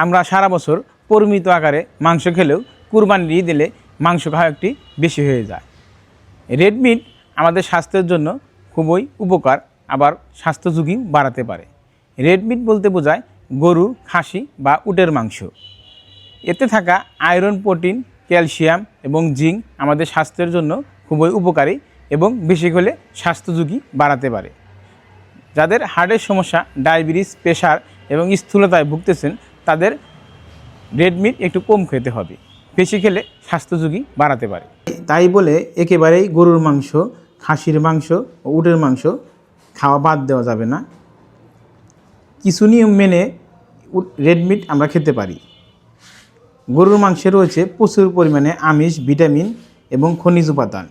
আমরা সারা বছর পরিমিত আকারে মাংস খেলেও কুরবানির ঈদ এলে মাংস খাওয়া একটি বেশি হয়ে যায়। রেড মিট আমাদের স্বাস্থ্যের জন্য খুবই উপকার, আবার স্বাস্থ্য ঝুঁকি বাড়াতে পারে। রেড মিট বলতে বোঝায় গরু, খাসি বা উটের মাংস। এতে থাকা আয়রন, প্রোটিন, ক্যালসিয়াম এবং জিঙ্ক আমাদের স্বাস্থ্যের জন্য খুবই উপকারী এবং বেশি হলে স্বাস্থ্য ঝুঁকি বাড়াতে পারে। যাদের হার্টের সমস্যা, ডায়াবেটিস, প্রেশার এবং স্থূলতায় ভুগতেছেন তাদের রেড মিট একটু কম খেতে হবে, বেশি খেলে স্বাস্থ্য ঝুঁকি বাড়াতে পারে। তাই বলে একেবারেই গরুর মাংস, খাসির মাংস ও উটের মাংস খাওয়া বাদ দেওয়া যাবে না। কিছু নিয়ম মেনে রেড মিট আমরা খেতে পারি। গরুর মাংসে রয়েছে প্রচুর পরিমাণে আমিষ, ভিটামিন এবং খনিজ উপাদান।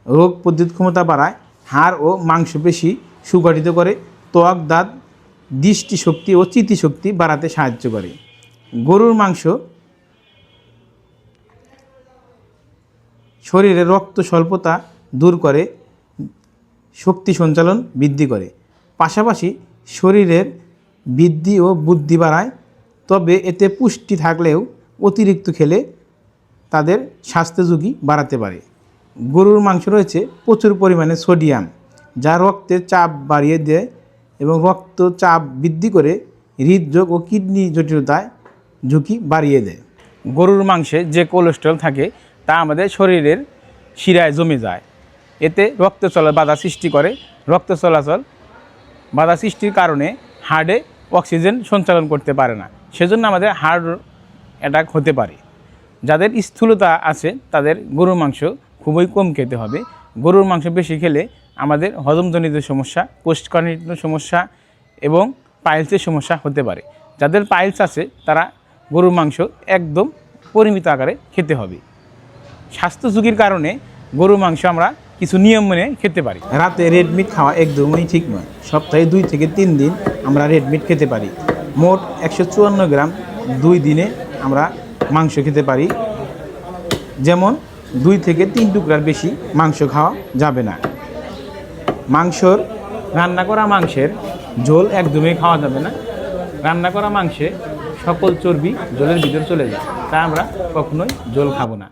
রোগ প্রতিরোধ ক্ষমতা বাড়ায়, হাড় ও মাংসপেশি সুগঠিত করে, ত্বক, দাঁত, দৃষ্টিশক্তি ও স্মৃতিশক্তি বাড়াতে সাহায্য করে। গরুর মাংস শরীরে রক্ত স্বল্পতা দূর করে, শক্তি সঞ্চালন বৃদ্ধি করে, পাশাপাশি শরীরের বৃদ্ধি ও বুদ্ধি বাড়ায়। তবে এতে পুষ্টি থাকলেও অতিরিক্ত খেলে তাদের স্বাস্থ্য ঝুঁকি বাড়াতে পারে। গরুর মাংস রয়েছে প্রচুর পরিমাণে সোডিয়াম, যা রক্তের চাপ বাড়িয়ে দেয় এবং রক্তচাপ বৃদ্ধি করে হৃদরোগ ও কিডনি জটিলতায় ঝুঁকি বাড়িয়ে দেয়। গরুর মাংসে যে কোলেস্টেরল থাকে তা আমাদের শরীরের শিরায় জমে যায়। এতে রক্ত চলাচল বাধা সৃষ্টি করে। রক্ত চলাচল বাধা সৃষ্টির কারণে হার্টে অক্সিজেন সঞ্চালন করতে পারে না, সেজন্য আমাদের হার্ট অ্যাটাক হতে পারে। যাদের স্থূলতা আছে তাদের গরুর মাংস খুবই কম খেতে হবে। গরুর মাংস বেশি খেলে আমাদের হজমজনিত সমস্যা, কোষ্ঠকাঠিন্য সমস্যা এবং পাইলসের সমস্যা হতে পারে। যাদের পাইলস আছে তারা গরুর মাংস একদম পরিমিত আকারে খেতে হবে। স্বাস্থ্য ঝুঁকির কারণে গরুর মাংস আমরা কিছু নিয়ম মেনে খেতে পারি। রাতে রেড মিট খাওয়া একদমই ঠিক নয়। সপ্তাহে 2 থেকে 3 দিন আমরা রেড মিট খেতে পারি। মোট 154 গ্রাম 2 দিনে আমরা মাংস খেতে পারি। যেমন 2 থেকে 3 টুকরার বেশি মাংস খাওয়া যাবে না। রান্না করা মাংসের ঝোল একদমই খাওয়া যাবে না। রান্না করা মাংসে সকল চর্বি জলের ভিতরে চলে যায়, তাই আমরা কখনোই ঝোল খাবো না।